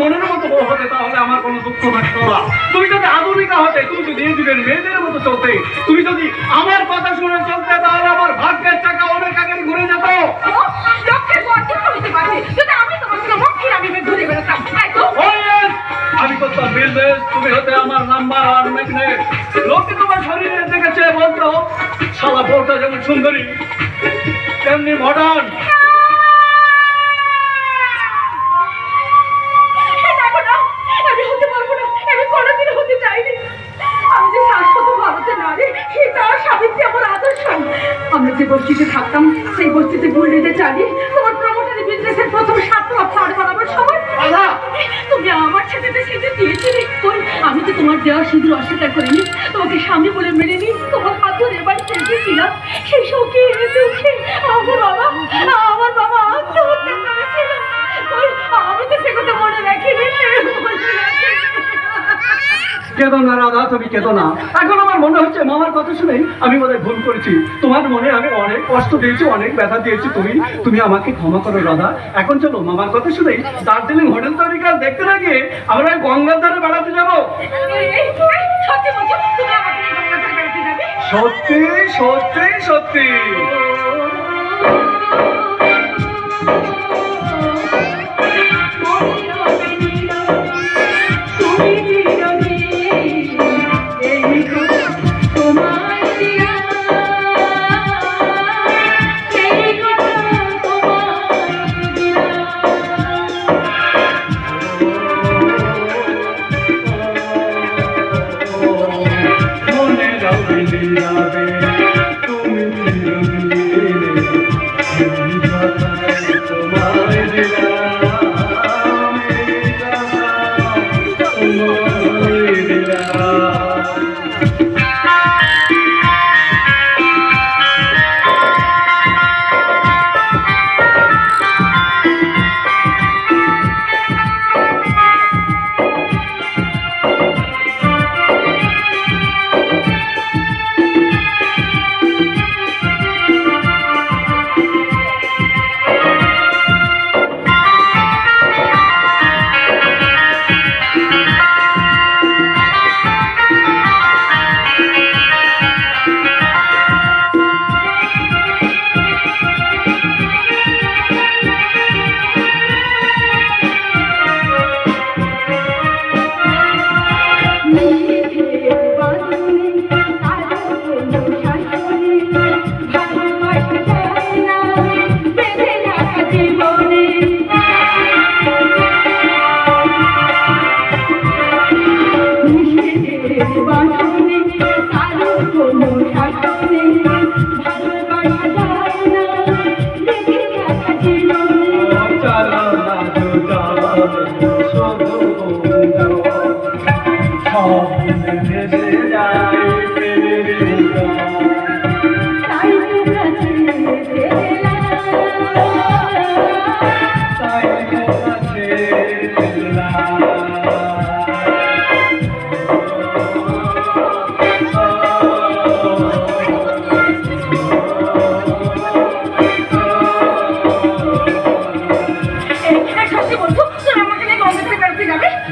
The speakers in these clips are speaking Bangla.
মনের মতো বউ হতে তাহলে আমার কোনো দুঃখ থাকতো না। তুমি যদি আধুনিকা হতে, তুমি যদি এই যুগের মেয়েদের মতো চলতে, তুমি যদি আমার কথা শুনে চলতে, তাহলে আমার ভাগ্যের টাকা অনেক আগে ঘুরে যেত। আমি করতাম বিজনেস, তুমি হতে আমার নাম্বার আর ম্যাগনেট। লোকে তোমার শরীরে দেখেছে বলতো শালা বউটা যেমন সুন্দরী তেমনি মডার্ন। আমরা যে বস্তিতে থাকতাম সেই বস্তিতে ভুল নিতে চাই। তোমার প্রমোটারি বিজনেসের প্রথম 7 লাখ পার করাবার সময় তুমি আমার সাথে সিঁদুর দিয়েছিলে। আমি তো তোমার দেওয়া সিঁদুর অস্বীকার করিনি, তোমাকে স্বামী বলে মেনে নিই। তোমার হাত ধরে এবার খেলতেছিলাম, সেই শোকে দুঃখে আমার বাবা আত্মহত্যা করেছিল। আমি তো সে কথা মনে রাখিনি। কেঁদো না রাধা, তুমি কেঁদো না। এখন আমার মনে হচ্ছে মামার কথা শুনেই আমি বোধহয় ভুল করেছি। তোমার মনে আমি অনেক কষ্ট দিয়েছি, অনেক ব্যথা দিয়েছি। তুমি আমাকে ক্ষমা করো রাধা। এখন চলো মামার কথা শুনেই দার্জিলিং হোটেল তৈরি কাজ দেখতে না গিয়ে আমরা গঙ্গার ধারে বেড়াতে যাবো। সত্যি সত্যি সত্যি।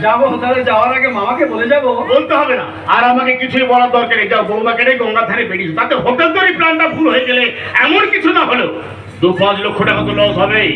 যাবো, তাহলে যাওয়ার আগে মামাকে বলে যাবো। বলতে হবে না, আর আমাকে কিছুই বলার দরকার নেই। যাও বৌমাকে নিয়ে গঙ্গার ধারে বেরিয়েছো, তাতে হোটেল তৈরি প্ল্যানটা ভুল হয়ে গেলে এমন কিছু না হলেও 2-5 লক্ষ টাকা তো লস হবেই।